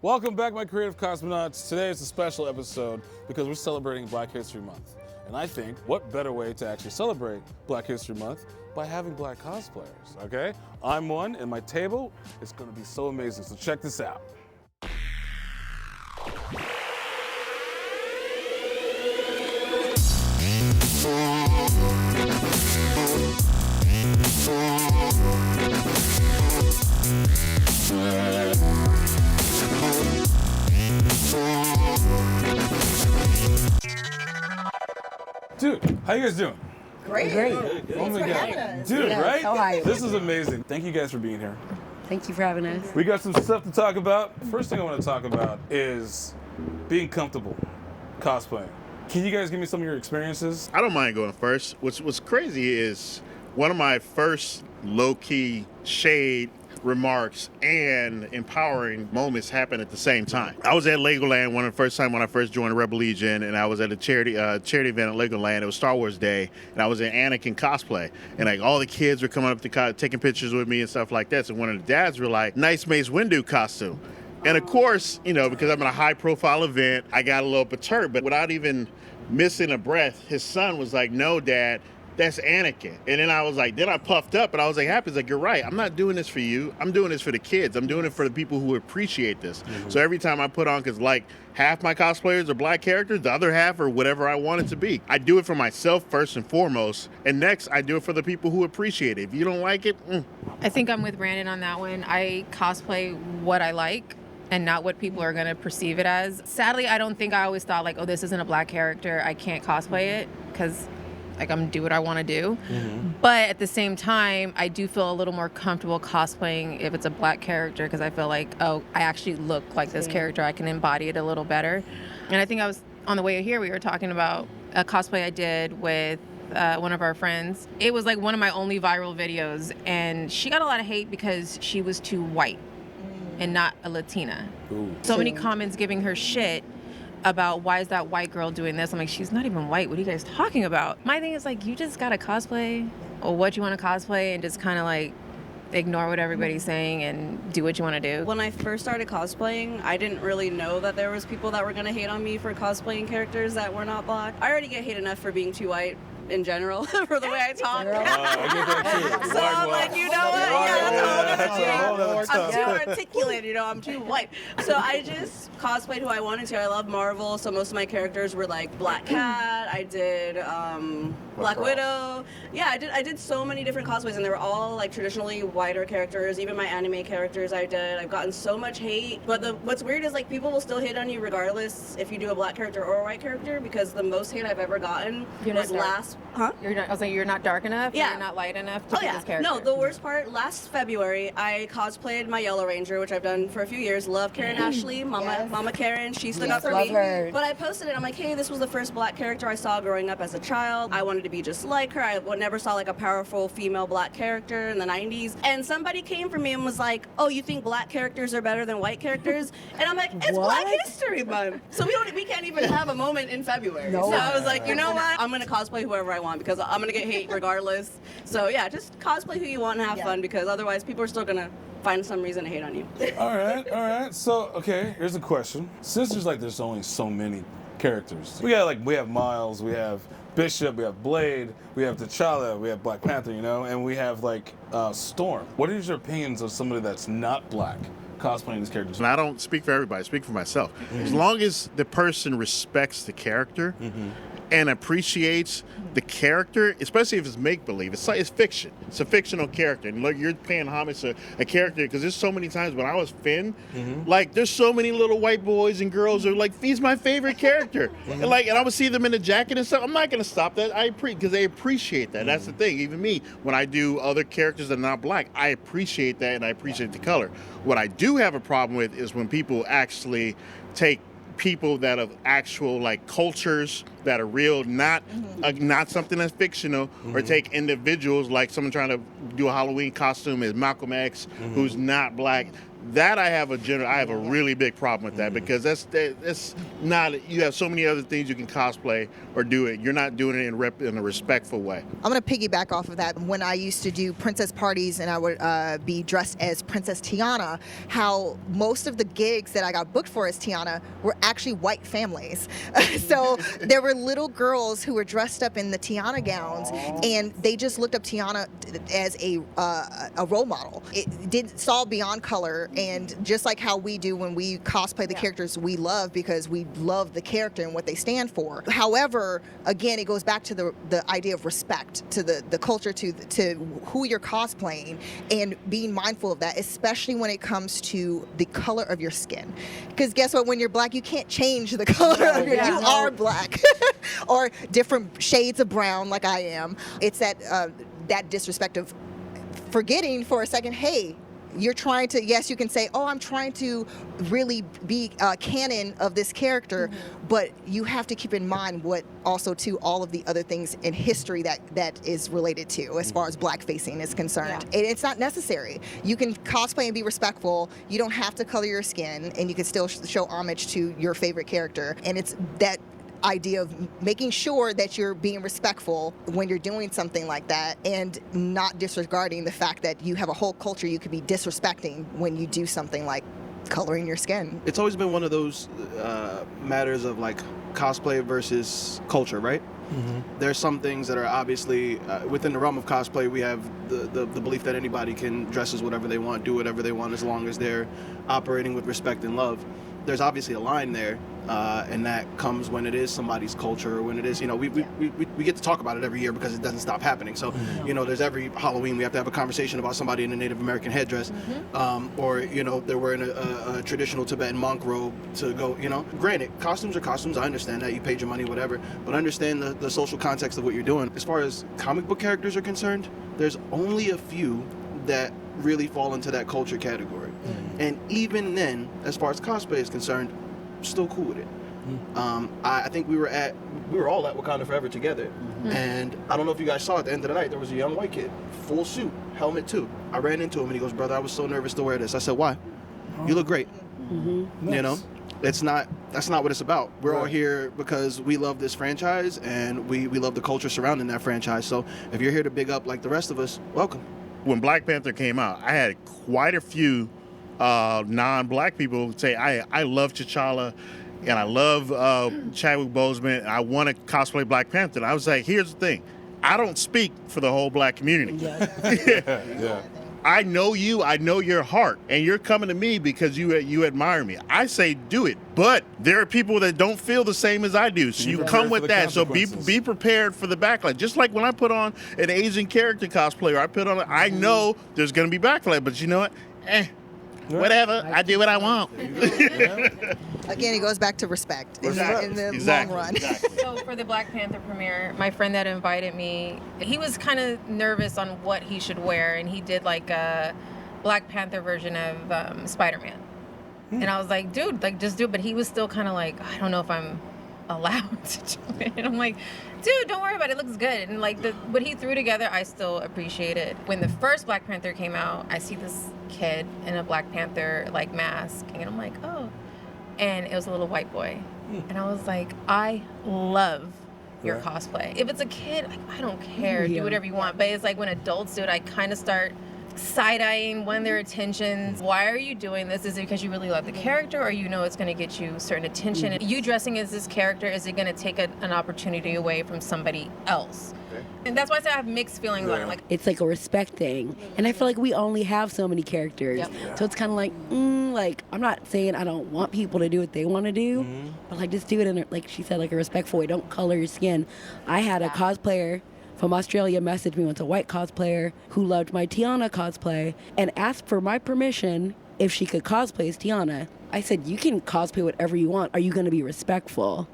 Welcome back, my creative cosmonauts. Today is a special episode because we're celebrating Black History Month. And I think, what better way to actually celebrate Black History Month by having black cosplayers, okay? I'm one, and my table is gonna be so amazing, so check this out. Dude, how you guys doing? Great. Oh my God. Dude, Yeah, right? so hyped. This is amazing. Thank you guys for being here. Thank you for having us. We got some stuff to talk about. First thing I want to talk about is being comfortable cosplaying. Can you guys give me some of your experiences? I don't mind going first. What's crazy is one of my first low-key shade remarks and empowering moments happened at the same time. I was at Legoland one of the first time when I first joined Rebel Legion, and I was at a charity event at Legoland. It was Star Wars Day, and I was in Anakin cosplay, and like all the kids were coming up to taking pictures with me and stuff like that. So one of the dads were like, "Nice Mace Windu costume." And of course, you know, because I'm in a high-profile event, I got a little perturbed, but without even missing a breath, his son was like, "No, Dad, that's Anakin." And then I was like, then I puffed up and I was like, Happy's like, "You're right. I'm not doing this for you. I'm doing this for the kids. I'm doing it for the people who appreciate this." So every time I put on, because like half my cosplayers are black characters, the other half are whatever I want it to be. I do it for myself first and foremost. And next, I do it for the people who appreciate it. If you don't like it, I think I'm with Brandon on that one. I cosplay what I like and not what people are going to perceive it as. Sadly, I don't think I always thought like, oh, this isn't a black character, I can't cosplay it, because like I'm do what I want to do. But at the same time, I do feel a little more comfortable cosplaying if it's a black character, because I feel like, oh, I actually look like this character. I can embody it a little better. And I think I was on the way here, we were talking about a cosplay I did with one of our friends. It was like one of my only viral videos, and she got a lot of hate because she was too white and not a Latina. Ooh. So many comments giving her shit about why is that white girl doing this. I'm like, she's not even white. What are you guys talking about? My thing is like, you just gotta cosplay or what you want to cosplay and just kind of like ignore what everybody's saying and do what you want to do. When I first started cosplaying, I didn't really know that there was people that were gonna hate on me for cosplaying characters that were not black. I already get hate enough for being too white in general for the way I talk. I get that too. So I'm like, you know what? That's a whole other I'm stuff. too articulate, you know, I'm too white. So I just cosplayed who I wanted to. I love Marvel, so most of my characters were like Black Cat, I did Black Widow. Yeah, I did so many different cosplays, and they were all like traditionally whiter characters. Even my anime characters I did. I've gotten so much hate, but what's weird is like people will still hate on you regardless if you do a black character or a white character, because the most hate I've ever gotten was last. Huh? You're not, I was like, you're not dark enough? Yeah. You're not light enough to be this character? No, the worst part, last February, I cosplayed my Yellow Ranger, which I've done for a few years. Love Karen Ashley, Mama Karen, she stood up for me. her. But I posted it, I'm like, hey, this was the first black character I saw growing up as a child. I wanted to be just like her. I never saw like a powerful female black character in the 90s. And somebody came for me and was like, oh, you think black characters are better than white characters? And I'm like, it's What? Black History Month. So we can't even have a moment in February. No. So I was like, you know what? I'm gonna cosplay whoever I want because I'm gonna get hate regardless. So yeah, just cosplay who you want and have fun, because otherwise people are still gonna find some reason to hate on you. All right. So, okay, here's a question. Since there's only so many characters, we have Miles, we have Bishop, we have Blade, we have T'Challa, we have Black Panther, you know, and we have like Storm. What is your opinions of somebody that's not black cosplaying these characters? and I don't speak for everybody, I speak for myself. As long as the person respects the character and appreciates the character, especially if it's make-believe. It's fiction. It's a fictional character. And look, you're paying homage to a character, because there's so many times when I was Finn, like there's so many little white boys and girls who are like, he's my favorite character. And I would see them in the jacket and stuff. I'm not gonna stop that. Because they appreciate that. That's the thing. Even me, when I do other characters that are not black, I appreciate that and I appreciate the color. What I do have a problem with is when people actually take people that have actual like cultures that are real, not something that's fictional, or take individuals like someone trying to do a Halloween costume as Malcolm X, who's not black. That I have a really big problem with that, because that's not, you have so many other things you can cosplay or do it. You're not doing it in a respectful way. I'm going to piggyback off of that. When I used to do princess parties and I would be dressed as Princess Tiana, how most of the gigs that I got booked for as Tiana were actually white families. So there were little girls who were dressed up in the Tiana gowns, and they just looked up Tiana as a role model. It saw beyond color, and just like how we do when we cosplay the characters we love, because we love the character and what they stand for. However, again, it goes back to the idea of respect to the culture, to who you're cosplaying, and being mindful of that, especially when it comes to the color of your skin. Because guess what? When you're black, you can't change the color of your skin. You are black. Or different shades of brown like I am. It's that disrespect of forgetting for a second, hey, you're trying to, yes, you can say, oh, I'm trying to really be canon of this character, but you have to keep in mind what also to all of the other things in history that is related to, as far as black facing is concerned. And it's not necessary. You can cosplay and be respectful. You don't have to color your skin, and you can still show homage to your favorite character. And it's that idea of making sure that you're being respectful when you're doing something like that, and not disregarding the fact that you have a whole culture you could be disrespecting when you do something like coloring your skin. It's always been one of those matters of like cosplay versus culture, right? There's some things that are obviously within the realm of cosplay. We have the belief that anybody can dress as whatever they want, do whatever they want, as long as they're operating with respect and love. There's obviously a line there, and that comes when it is somebody's culture, or when it is, we get to talk about it every year because it doesn't stop happening. So, there's every Halloween we have to have a conversation about somebody in a Native American headdress, or, they're wearing a traditional Tibetan monk robe to go, Granted, costumes are costumes. I understand that. You paid your money, whatever. But understand the social context of what you're doing. As far as comic book characters are concerned, there's only a few that really fall into that culture category. And even then, as far as cosplay is concerned, still cool with it. I think we were all at Wakanda Forever together. And I don't know if you guys saw at the end of the night, there was a young white kid, full suit, helmet too. I ran into him and he goes, "Brother, I was so nervous to wear this." I said, "Why?" "You look great." Nice. That's not what it's about. We're all here because we love this franchise, and we love the culture surrounding that franchise. So if you're here to big up like the rest of us, welcome. When Black Panther came out, I had quite a few non-black people say, I love T'Challa and I love Chadwick Boseman, and I want to cosplay Black Panther. And I was like, here's the thing. I don't speak for the whole black community. I know you, I know your heart, and you're coming to me because you admire me. I say do it, but there are people that don't feel the same as I do, so you come with that. So be prepared for the backlash. Just like when I put on an Asian character cosplay, or I know there's going to be backlash, but you know what? Whatever, I do what I want. Again, it goes back to respect in the long run. So for the Black Panther premiere, my friend that invited me, he was kind of nervous on what he should wear, and he did like a Black Panther version of Spider-Man. And I was like, dude, like just do it. But he was still kind of like, I don't know if I'm allowed to do it. And I'm like, dude, don't worry about it. It looks good. And like what he threw together, I still appreciate it. When the first Black Panther came out, I see this kid in a Black Panther like mask, and I'm like, oh. And it was a little white boy. And I was like, I love your cosplay. If it's a kid, like, I don't care. Do whatever you want. But it's like when adults do it, I kind of start side-eyeing one of their attentions. Why are you doing this? Is it because you really love the character, or you know it's going to get you certain attention? You dressing as this character, is it going to take an opportunity away from somebody else? And that's why I say I have mixed feelings on it. Like, It's like a respect thing. And I feel like we only have so many characters. So it's kind of like, like, I'm not saying I don't want people to do what they want to do, but like just do it in, like she said, like a respectful way. Don't color your skin. I had a cosplayer from Australia message me, once a white cosplayer who loved my Tiana cosplay, and asked for my permission if she could cosplay as Tiana. I said, you can cosplay whatever you want. Are you going to be respectful?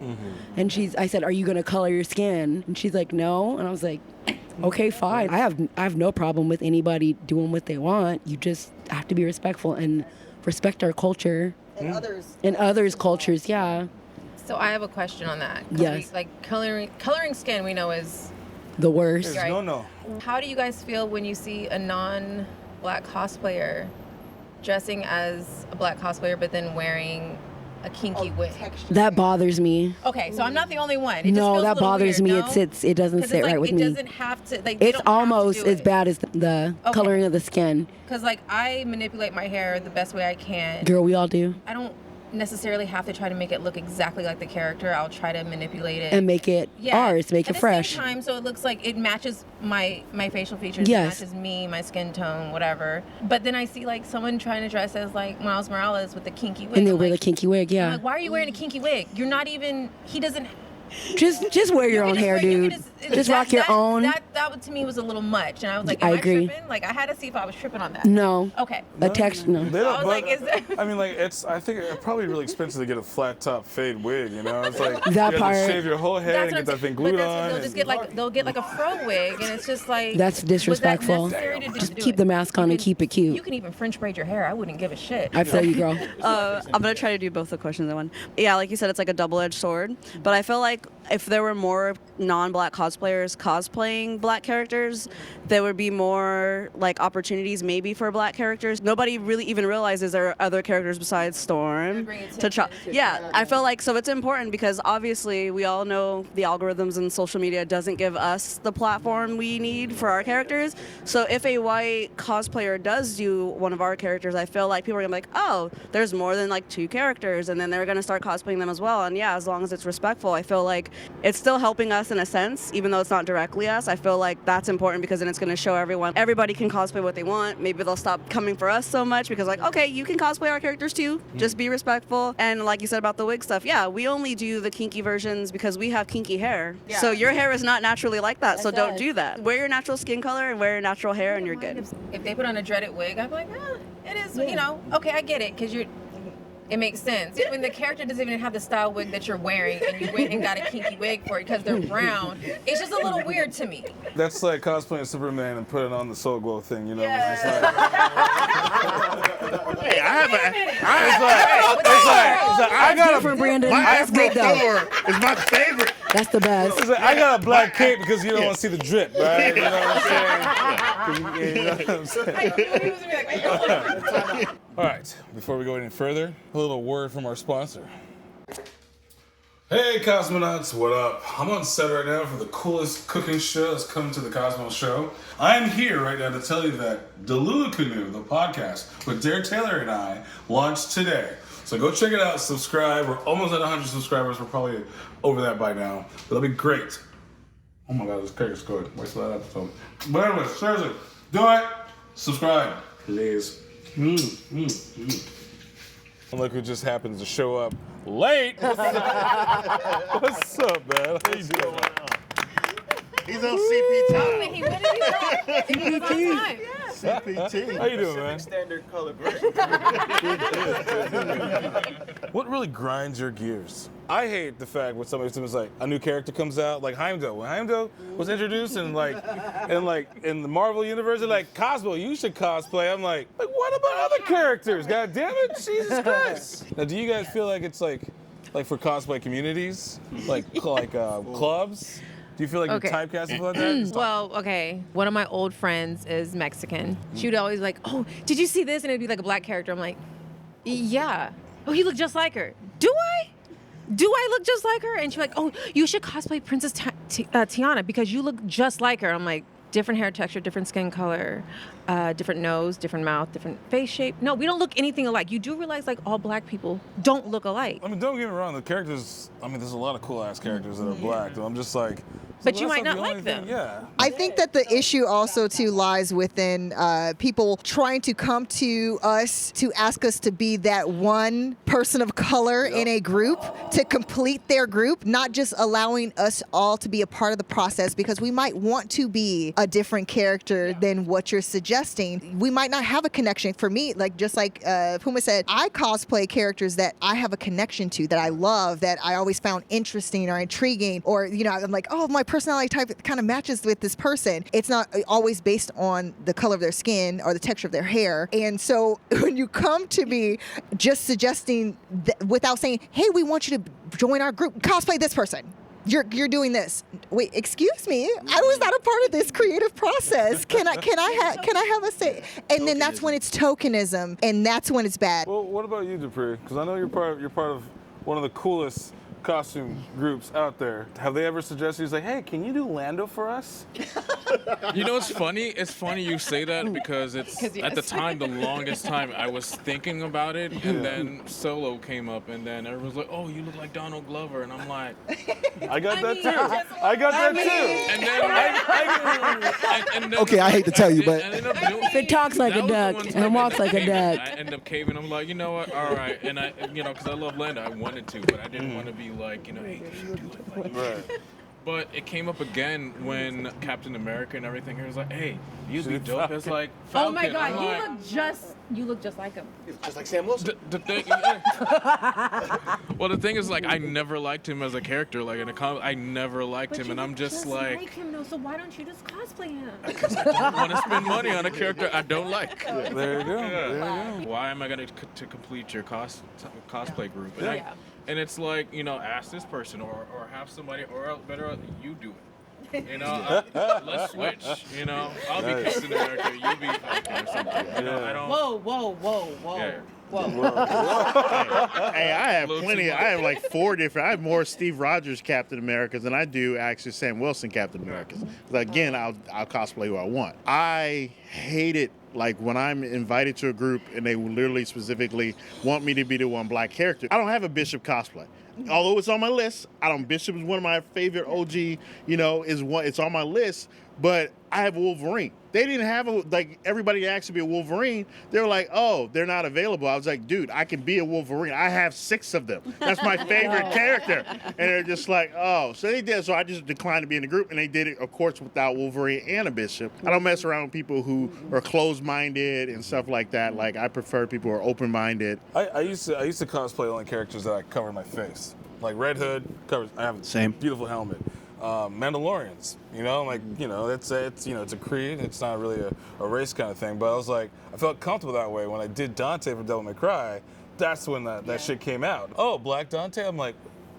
And I said, are you going to color your skin? And she's like, no. And I was like, okay, fine. I have no problem with anybody doing what they want. You just have to be respectful and respect our culture. And others' cultures, yeah. so I have a question on that. Yes. Like coloring skin, we know is The worst. No. How do you guys feel when you see a non-black cosplayer dressing as a black cosplayer, but then wearing a kinky wig. That bothers me. Okay, so I'm not the only one. It just No, feels a that little bothers weird, me. no? It doesn't 'Cause sit it's like, right with it me. doesn't have to. Like, they It's don't have to almost do as it. bad as the coloring of the skin. Because like I manipulate my hair the best way I can. Girl, we all do. I don't necessarily have to try to make it look exactly like the character. I'll try to manipulate it And make it ours, make At it fresh. the same time, so it looks like it matches my facial features. Yes. It matches me, my skin tone, whatever. But then I see like someone trying to dress as like Miles Morales with the kinky wig. And they I'm wear the like, kinky wig, I'm yeah. like, why are you wearing a kinky wig? You're not even. He doesn't. Just wear your You own can hair, just wear- you dude. can Just rock your own. That to me was a little much, and I was like, I am agree. tripping? Like I had to see if I was tripping on that. No. Okay. A text, no. They I don't, was but, like, is there- I mean, like, I think it's probably really expensive to get a flat top fade wig, you know? It's like, That you have part. to shave your whole head and what get that I'm thing saying. glued But that's what on. they'll just get like a fro wig, and it's just like That's disrespectful. Was that necessary to Just do keep it? the mask on You and can- keep it cute. You can even French braid your hair. I wouldn't give a shit. I feel you, girl. I'm gonna try to do both the questions in one. Yeah, like you said, it's like a double-edged sword. But I feel like if there were more non-black cosplayers cosplaying black characters, there would be more like opportunities maybe for black characters. Nobody really even realizes there are other characters besides Storm. Bring it To try. to- Yeah, I feel like so it's important because obviously we all know the algorithms and social media doesn't give us the platform we need for our characters. So if a white cosplayer does do one of our characters, I feel like people are gonna be like, oh, there's more than like 2 characters, and then they're gonna start cosplaying them as well. And yeah, as long as it's respectful, I feel like it's still helping us in a sense, even though it's not directly us. I feel like that's important because then it's gonna show everybody can cosplay what they want. Maybe they'll stop coming for us so much because like, okay, you can cosplay our characters too. Just be respectful. And like you said about the wig stuff, yeah, we only do the kinky versions because we have kinky hair. Yeah. So your hair is not naturally like that, so That's don't us. do that. Wear your natural skin color and wear your natural hair and you're good. If they put on a dreaded wig, I'd be like, it is, you know, okay, I get it, because it makes sense. When the character doesn't even have the style wig that you're wearing, and you went and got a kinky wig for it because they're brown, it's just a little weird to me. That's like cosplaying Superman and putting on the Soul Glow thing, you know? Yeah. It's just like, Hey, I got Different, Brandon. my That's Afro good, though. Thor is my favorite. That's the best. It's like, I got a black cape because you don't want to see the drip, right? You know what I'm saying? You know what I'm saying? All right, before we go any further, a little word from our sponsor. Hey Cosmonauts, what up? I'm on set right now for the coolest cooking show that's coming to the Cosmo Show. I'm here right now to tell you that Delulu Canoe, the podcast with Dare Taylor and I, launched today. So go check it out, subscribe. We're almost at 100 subscribers. We're probably over that by now. But it'll be great. Oh my God, this cake is good. Wait till that episode. But anyway, seriously, do it. Subscribe, please. And look who just happens to show up late. What's up, man? How you doing? He's on CPT. How you doing, man? Standard color. What really grinds your gears? I hate the fact when somebody's like a new character comes out, like Heimdall. When Heimdall was introduced in in the Marvel universe, they're like, Cosmo, you should cosplay. I'm like, what about other characters? God damn it, Jesus Christ. Now, do you guys feel like it's like for cosplay communities, like clubs? Do you feel like Okay. you're typecasted like that? Well, okay. One of my old friends is Mexican. She would always be like, oh, did you see this? And it'd be like a black character. I'm like, yeah. Oh, you look just like her. Do I? Do I look just like her? And she's like, oh, you should cosplay Princess Tiana because you look just like her. I'm like, different hair texture, different skin color, different nose, different mouth, different face shape. No, we don't look anything alike. You do realize like all black people don't look alike. I mean, don't get me wrong. The characters. I mean, there's a lot of cool ass characters that are black. And I'm just like. But you that's might not the like only them. thing. Yeah. I think that the issue also too lies within people trying to come to us to ask us to be that one person of color in a group to complete their group, not just allowing us all to be a part of the process because we might want to be a different character than what you're suggesting. We might not have a connection. For me, like just like Puma said, I cosplay characters that I have a connection to, that I love, that I always found interesting or intriguing, or I'm like, oh, my personality type kind of matches with this person. It's not always based on the color of their skin or the texture of their hair. And so when you come to me just suggesting without saying, hey, we want you to join our group, cosplay this person. you're doing this. Wait, excuse me. I was not a part of this creative process. Can I have a say? And then that's when it's tokenism, and that's when it's bad. Well, what about you, Dupree? Because I know you're part of one of the coolest costume groups out there. Have they ever suggested you, like, hey, can you do Lando for us? You know, it's funny. It's funny you say that because it's at the time, the longest time I was thinking about it, and then Solo came up, and then everyone's like, "Oh, you look like Donald Glover," and I'm like, I got that too. I got that too. And then Okay, I hate to tell you, but If it talks like a duck and walks like a duck. I end up caving. I'm like, you know what? All right, and I, because I love Lando, I wanted to, but I didn't want to be like, hey, you should do it like that. Right. But it came up again when Captain America and everything. He was like, "Hey, you'd be dope as like Falcon." Oh my God, I'm like, you look just like him. just like Sam Wilson. the thing, well, the thing is, like, I never liked him as a character. Like in a comic, I never liked him, and I'm just like him though. So why don't you just cosplay him? I don't want to spend money on a character I don't like. There you go. There you go. Why am I going to complete your cosplay group? And, Yeah. and it's like, ask this person or have somebody, or better, you do it. Let's switch. I'll be Captain America, you be Falcon or something. I don't. Whoa. Yeah. Hey, I have Little plenty. too much. I have like 4 different. I have more Steve Rogers Captain Americas than I do actually Sam Wilson Captain Americas. But again, I'll cosplay who I want. I hate it. Like when I'm invited to a group and they literally specifically want me to be the one black character. I don't have a Bishop cosplay. Although it's on my list. Bishop is one of my favorite OG, it's on my list, but I have a Wolverine. They didn't have everybody asked to be a Wolverine. They were like, oh, they're not available. I was like, dude, I can be a Wolverine. I have 6 of them. That's my favorite character. And they're just like, oh. So they did. So I just declined to be in the group. And they did it, of course, without Wolverine and a Bishop. I don't mess around with people who are closed-minded and stuff like that. Like, I prefer people who are open-minded. I used to cosplay only characters that I cover my face. Like Red Hood covers. I have a Same. beautiful helmet. Mandalorians, it's a creed. It's not really a race kind of thing. But I was like, I felt comfortable that way when I did Dante for Devil May Cry. That's when that shit came out. Oh, Black Dante. I'm like,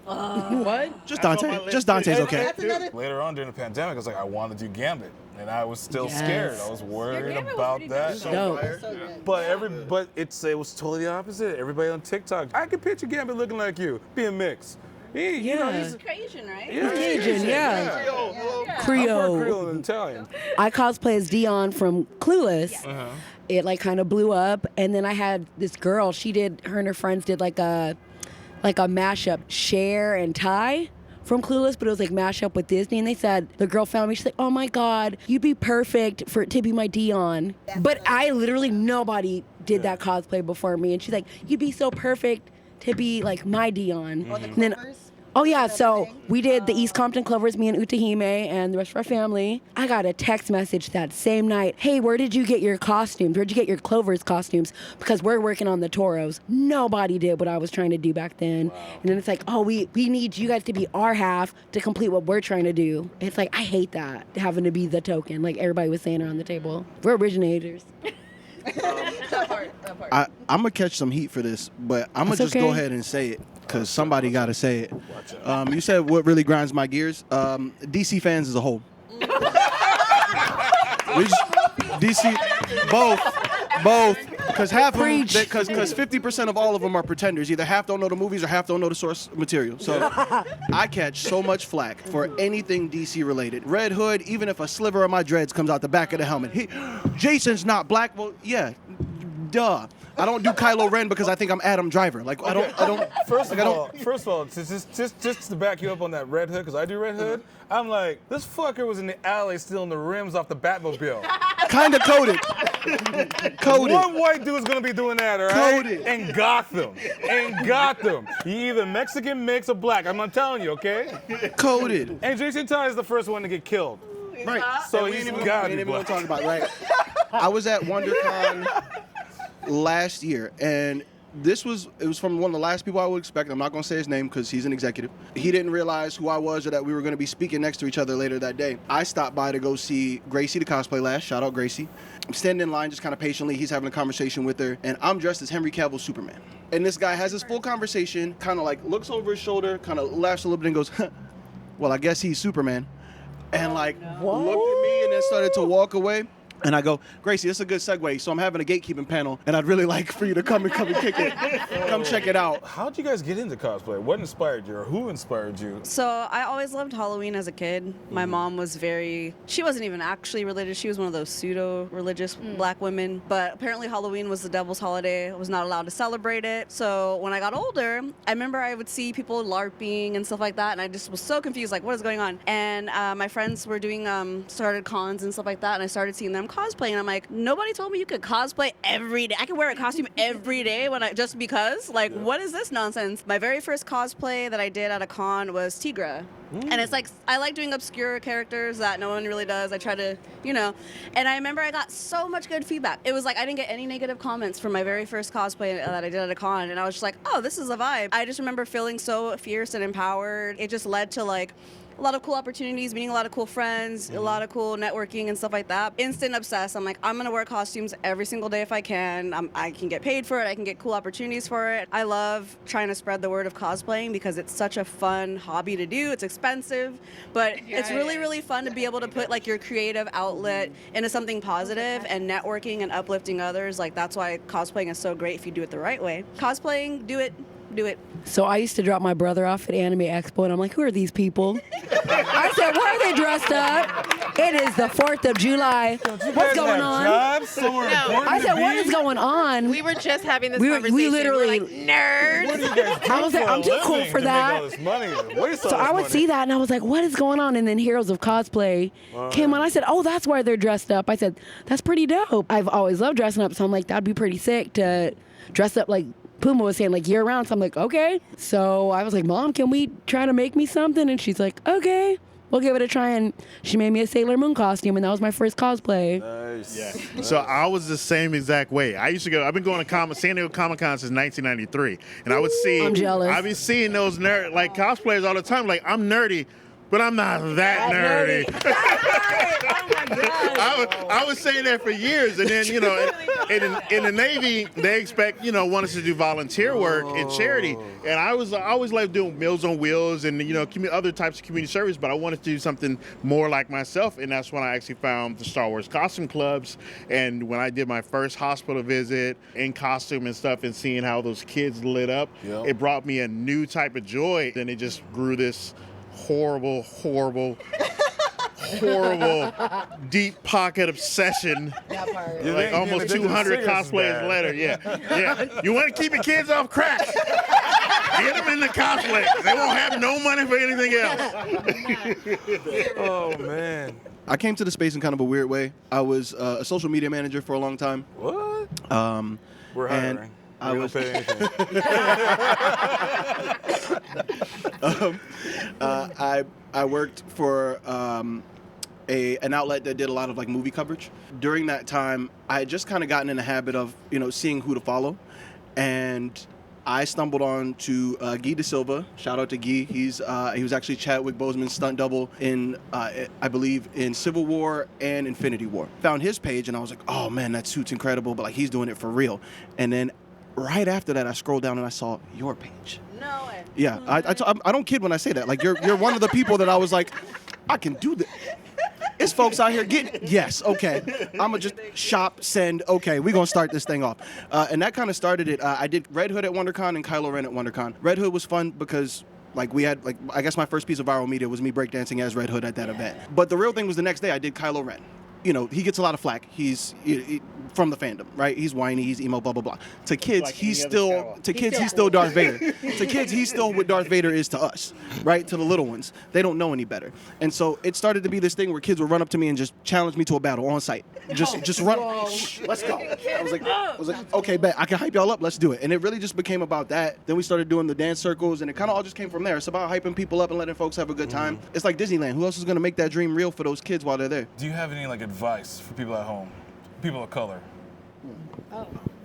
What? Just Dante. Just Dante's okay. Later on during the pandemic, I was like, I want to do Gambit, and I was still scared. I was worried Gambit was about pretty that. good. But it was totally the opposite. Everybody on TikTok, I can picture Gambit looking like you, being mixed. He's Cajun, right? Yeah, Cajun, yeah. I'm part Creole. Creole and Italian. I cosplay as Dion from Clueless. It kind of blew up, and then I had this girl. Her and her friends did like a mashup, Cher and Ty from Clueless, but it was like mashup with Disney. And they said the girl found me. She's like, "Oh my God, you'd be perfect to be my Dion." But I literally nobody did that cosplay before me, and she's like, "You'd be so perfect to be like my Dion." And then, oh yeah, so we did the East Compton Clovers, me and Utahime and the rest of our family. I got a text message that same night. Hey, where did you get your costumes? Where'd you get your Clovers costumes? Because we're working on the Toros. Nobody did what I was trying to do back then. And then it's like, oh, we need you guys to be our half to complete what we're trying to do. It's like, I hate that, having to be the token, like everybody was saying around the table. We're originators. I'm gonna catch some heat for this, but I'm gonna That's just okay. go ahead and say it because somebody gotta say it. You said what really grinds my gears? DC fans as a whole. DC, both. Because half of them, because 50% of all of them are pretenders. Either half don't know the movies or half don't know the source material. So I catch so much flack for anything DC related. Red Hood, even if a sliver of my dreads comes out the back of the helmet. Jason's not black. Well, yeah, duh. I don't do Kylo Ren because I think I'm Adam Driver. Like I don't. First of all, just to back you up on that Red Hood, because I do Red Hood, I'm like, this fucker was in the alley stealing the rims off the Batmobile. Kind of coded. One white dude's gonna be doing that, all right? Coded. In Gotham. He either Mexican, mix, or black. I'm not telling you, okay? Coded. And Jason Todd is the first one to get killed. Right. So And we he's ain't even gotta be gonna black. talk about it, right? I was at WonderCon last year, and it was from one of the last people I would expect. I'm not going to say his name because he's an executive. He didn't realize who I was or that we were going to be speaking next to each other later that day. I stopped by to go see Gracie the Cosplay Lass. Shout out Gracie. I'm standing in line just kind of patiently. He's having a conversation with her, and I'm dressed as Henry Cavill Superman. And this guy has this full conversation, kind of like looks over his shoulder, kind of laughs a little bit and goes, huh. well, I guess he's Superman. And like looked at me and then started to walk away. And I go, Gracie, this is a good segue. So I'm having a gatekeeping panel, and I'd really like for you to come and kick it. Come check it out. How'd you guys get into cosplay? What inspired you, or who inspired you? So I always loved Halloween as a kid. My mom was she wasn't even actually religious. She was one of those pseudo-religious black women. But apparently Halloween was the devil's holiday. I was not allowed to celebrate it. So when I got older, I remember I would see people LARPing and stuff like that, and I just was so confused, like, what is going on? And my friends were doing, started cons and stuff like that, and I started seeing them cosplay, and I'm like, nobody told me you could cosplay every day. I could wear a costume every day just because? Like, what is this nonsense? My very first cosplay that I did at a con was Tigra. And it's like, I like doing obscure characters that no one really does. I try to, and I remember I got so much good feedback. It was like, I didn't get any negative comments from my very first cosplay that I did at a con, and I was just like, oh, this is a vibe. I just remember feeling so fierce and empowered. It just led to like, a lot of cool opportunities, meeting a lot of cool friends, a lot of cool networking and stuff like that. Instant obsessed. I'm like, I'm gonna wear costumes every single day if I can. I can get paid for it. I can get cool opportunities for it. I love trying to spread the word of cosplaying because it's such a fun hobby to do. It's expensive, but it's really, really fun to be able to put like your creative outlet into something positive and networking and uplifting others. Like that's why cosplaying is so great if you do it the right way. Cosplaying, do it. So I used to drop my brother off at Anime Expo, and I'm like, who are these people? I said, why are they dressed up? It is the 4th of July. What's going on? I said, what is going on? We were just having this conversation. We literally, like, nerds. I was like, I'm too cool for that. So I would see that, and I was like, what is going on? And then Heroes of Cosplay came on. I said, oh, that's why they're dressed up. I said, that's pretty dope. I've always loved dressing up, so I'm like, that'd be pretty sick to dress up like Puma was saying, like, year round. So I'm like, okay. So I was like, Mom, can we try to make me something? And she's like, okay, we'll give it a try. And she made me a Sailor Moon costume, and that was my first cosplay. Nice. Yeah. So I was the same exact way. I've been going to San Diego Comic-Con since 1993. And I would see, I'm jealous. I've been seeing those cosplayers all the time. Like, I'm nerdy, but I'm not that nerdy. Oh my God. I was saying that for years, and then in the Navy they expect want us to do volunteer work and charity, and I always liked doing Meals on Wheels and other types of community service, but I wanted to do something more like myself, and that's when I actually found the Star Wars costume clubs, and when I did my first hospital visit in costume and stuff, and seeing how those kids lit up, it brought me a new type of joy, and it just grew this horrible deep pocket obsession. That part. Like almost 200 cosplays later. Yeah. You want to keep your kids off crack? Get them in the cosplay. They won't have no money for anything else. Oh man. I came to the space in kind of a weird way. I was a social media manager for a long time. What? We're and hiring. I was Pay anything. I worked for an outlet that did a lot of like movie coverage. During that time, I had just kind of gotten in the habit of seeing who to follow, and I stumbled on to Guy De Silva. Shout out to Guy. He was actually Chadwick Boseman's stunt double in I believe in Civil War and Infinity War. Found his page and I was like, oh man, that suit's incredible, but like he's doing it for real. And then right after that, I scrolled down and I saw your page. No way. Yeah, I don't kid when I say that. Like you're one of the people that I was like, I can do this. It's folks out here yes, okay. I'm gonna just shop, send, okay, we're gonna start this thing off. And that kind of started it. I did Red Hood at WonderCon and Kylo Ren at WonderCon. Red Hood was fun because we had I guess my first piece of viral media was me breakdancing as Red Hood at that event. But the real thing was the next day I did Kylo Ren. He gets a lot of flack. He's from the fandom, right? He's whiny, he's emo, blah blah blah. To kids, Like he's still Darth Vader. To kids, he's still what Darth Vader is to us, right? To the little ones, they don't know any better. And so it started to be this thing where kids would run up to me and just challenge me to a battle on site. Just run. Let's go. I was like, okay, bet I can hype y'all up. Let's do it. And it really just became about that. Then we started doing the dance circles, and it kind of all just came from there. It's about hyping people up and letting folks have a good time. It's like Disneyland. Who else is gonna make that dream real for those kids while they're there? Do you have any advice for people at home, people of color?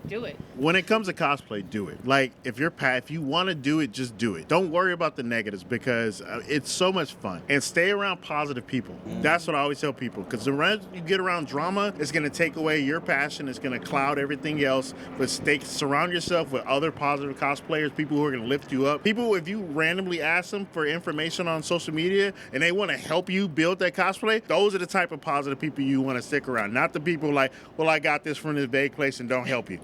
do it. When it comes to cosplay, do it. Like, if you want to do it, just do it. Don't worry about the negatives because it's so much fun. And stay around positive people. That's what I always tell people. Because the rest you get around drama, it's going to take away your passion. It's going to cloud everything else. But surround yourself with other positive cosplayers, people who are going to lift you up. People, if you randomly ask them for information on social media and they want to help you build that cosplay, those are the type of positive people you want to stick around. Not the people like, well, I got this from this vague place and don't help you.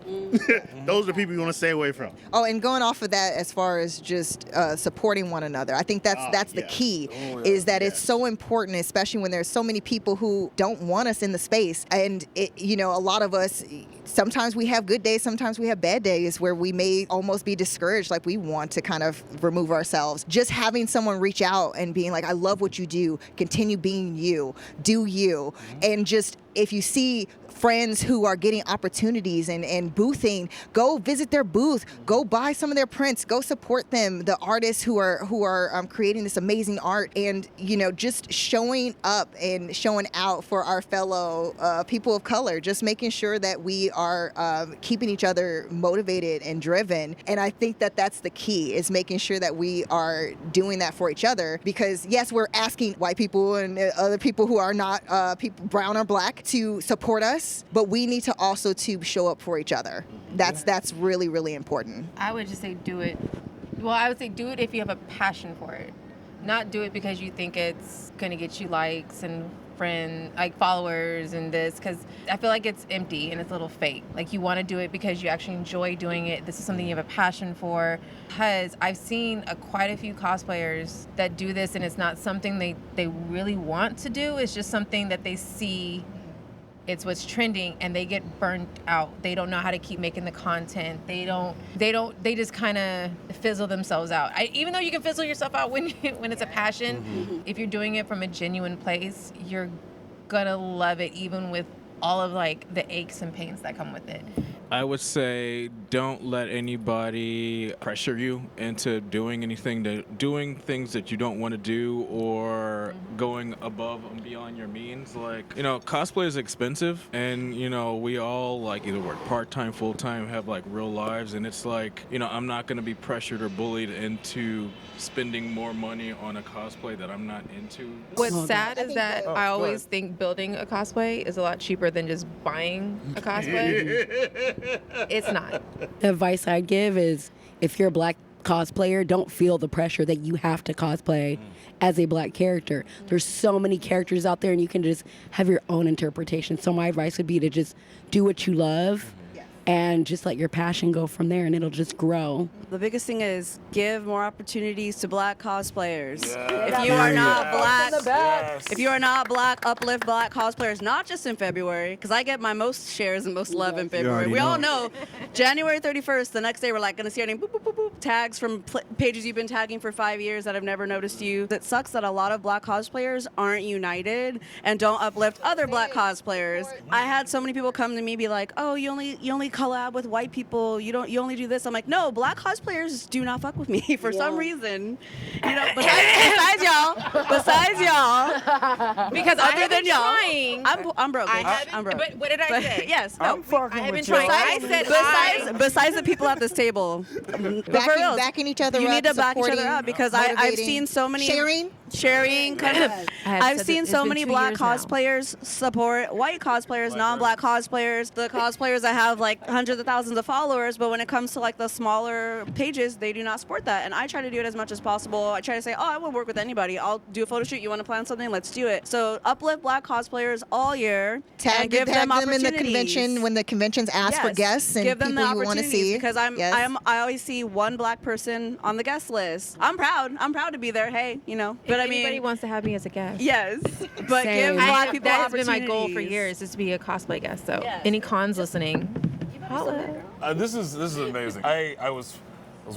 Those are the people you want to stay away from. Oh, and going off of that, as far as just supporting one another, I think that's the key. Is that it's so important, especially when there's so many people who don't want us in the space, and a lot of us. Sometimes we have good days, sometimes we have bad days where we may almost be discouraged, like we want to kind of remove ourselves. Just having someone reach out and being like, I love what you do, continue being you, do you, and just if you see friends who are getting opportunities and boothing, go visit their booth, go buy some of their prints, go support them, the artists who are creating this amazing art, and just showing up and showing out for our fellow people of color, just making sure that we are keeping each other motivated and driven. And I think that that's the key, is making sure that we are doing that for each other, because yes, we're asking white people and other people who are not people brown or black to support us, but we need to also to show up for each other. That's really, really important. I would just say do it. Well, I would say do it if you have a passion for it. Not do it because you think it's going to get you likes and followers and this, because I feel like it's empty and it's a little fake. Like, you want to do it because you actually enjoy doing it. This is something you have a passion for. Because I've seen quite a few cosplayers that do this, and it's not something they really want to do. It's just something that they see. It's what's trending, and they get burnt out. They don't know how to keep making the content. They just kind of fizzle themselves out. Even though you can fizzle yourself out when it's a passion, if you're doing it from a genuine place, you're gonna love it, even with all of the aches and pains that come with it. I would say don't let anybody pressure you into doing things that you don't want to do, or going above and beyond your means. Cosplay is expensive, and we all either work part-time, full-time, have real lives, and it's I'm not going to be pressured or bullied into spending more money on a cosplay that I'm not into. What's sad is that I always think building a cosplay is a lot cheaper than just buying a cosplay. It's not. The advice I'd give is, if you're a black cosplayer, don't feel the pressure that you have to cosplay as a black character. There's so many characters out there, and you can just have your own interpretation. So my advice would be to just do what you love and just let your passion go from there, and it'll just grow. The biggest thing is give more opportunities to black cosplayers. Yes. If you are not black, Yes. if you are not black, uplift black cosplayers, not just in February, because I get my most shares and most love in February. We all know January 31st, the next day, we're gonna see our name, boop, boop, boop, boop, tags from pages you've been tagging for 5 years that have never noticed you. It sucks that a lot of black cosplayers aren't united and don't uplift other black cosplayers. I had so many people come to me be like, oh, you only collab with white people, you only do this. I'm like, no, black cosplayers do not fuck with me for some reason. Besides y'all. Because other than y'all, trying. I'm broke. I'm broke. But what did I say? Yes, I'm fucking I haven't with y'all. tried. I said besides the people at this table, Backing each other up. you need to back each supporting, other up, because I've motivating, seen so many sharing kind of. I've seen so many black cosplayers support white cosplayers, non-black cosplayers, the cosplayers that have hundreds of thousands of followers, but when it comes to the smaller pages, they do not support that. And I try to do it as much as possible. I try to say, I will work with anybody. I'll do a photo shoot. You want to plan something? Let's do it. So uplift black cosplayers all year. Tag give them in the convention when the conventions ask for guests and give them people the you want to see. Because I always see one black person on the guest list. I'm proud to be there. Hey, But anybody wants to have me as a guest. Yes, but Same. give black people That has opportunities. been my goal for years, is to be a cosplay guest. So any cons listening, holla. This is amazing. I was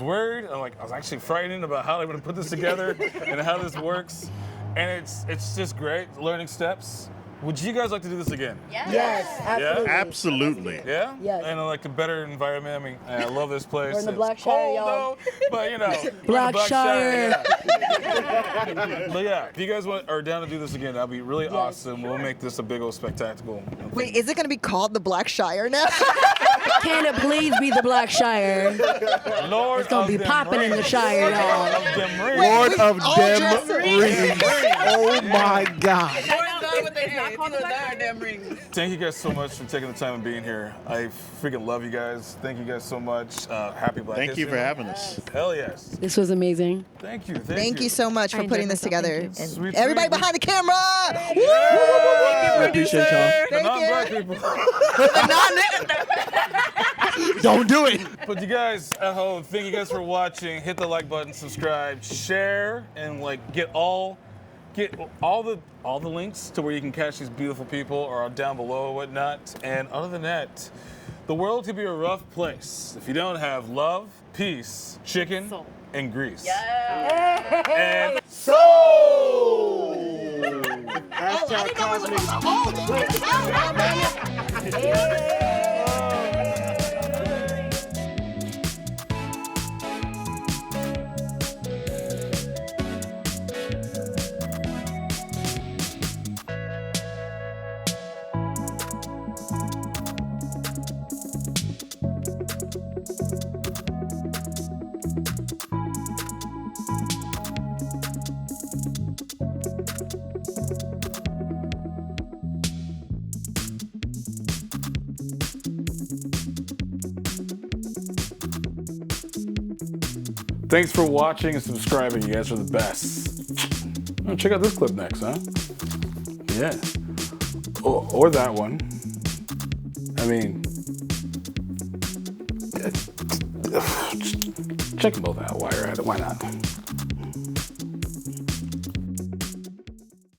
worried. I was actually frightened about how I'm going to put this together and how this works. And it's just great learning steps. Would you guys like to do this again? Yes, absolutely. Absolutely. Yeah? Yes. And like a better environment. I mean, I love this place. We're in the It's Black Shire, cold, y'all. though, but you know. we're in the Black Shire. Yeah. But yeah, if you guys are down to do this again, that'd be really awesome. We'll make this a big old spectacle. Wait, is it going to be called the Black Shire now? Can it please be the Black Shire? Lord It's gonna of be them popping in the rings. Shire, Lord y'all. of them rings. Lord of all Dem dressed in Rings. Oh my God. Thank you guys so much for taking the time and being here. I freaking love you guys. Thank you guys so much. Happy Black Thank you History for Month. having us. Hell yes. This was amazing. Thank you. Thank you so much for I putting enjoyed this myself. together. Thank you. And Sweet, everybody sweet. behind the camera. I appreciate y'all. The non-black people. Don't do it. But you guys at home, thank you guys for watching. Hit the like button, subscribe, share, and like get all the links to where you can catch these beautiful people are down below and whatnot. And other than that, the world could be a rough place if you don't have love, peace, chicken, Soul. and grease. Yeah. And soul! Hashtag Cosmic. Thanks for watching and subscribing. You guys are the best. Oh, check out this clip next, huh? Yeah. Or that one. I mean, check them both out while you're at it. Why not?